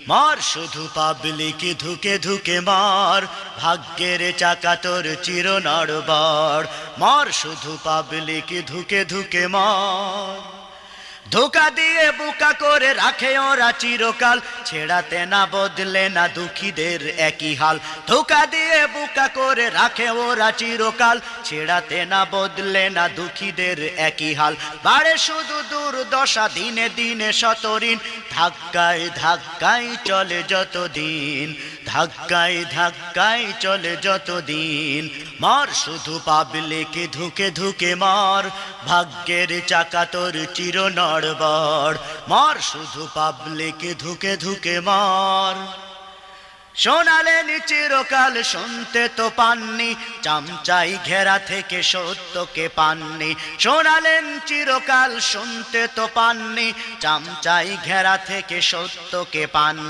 মার শুধু পাবলিক ধুকে ধুকে মার, ভাগ্যের চাকা তোর চির নড়বড়। মার শুধু পাবলিক ধুকে ধুকে মার। ধোকা দিয়ে বোকা করে রাখে ওরা চিরকাল, ছেড়াতে না বদলে না দুঃখীদের একই হাল। ধোকা দিয়ে বোকা করে রাখে ওরা চিরকাল, ছেড়াতে না বদলে না দুঃখীদের একই হাল। বাড়ে শুধু দুর্দশা দিনে দিনে শতঋণ, ধাক্কায় ধাক্কায় চলে যতদিন, ধাক্কায় ধাক্কায় চলে যতদিন। মার শুধু পাবলিক ধুকে ধুকে মার, ভাগ্যের চাকা তোর চির নড়বড়। মার শুধু পাবলিক ধুকে ধুকে মার। শোনালেন চিরকাল শুনতে তো পাননি, চামচাই ঘেরা থেকে সত্যকে পাননি। শোনালেন চিরকাল শুনতে তো পাননি, চামচাই ঘেরা থেকে সত্যকে পাননি।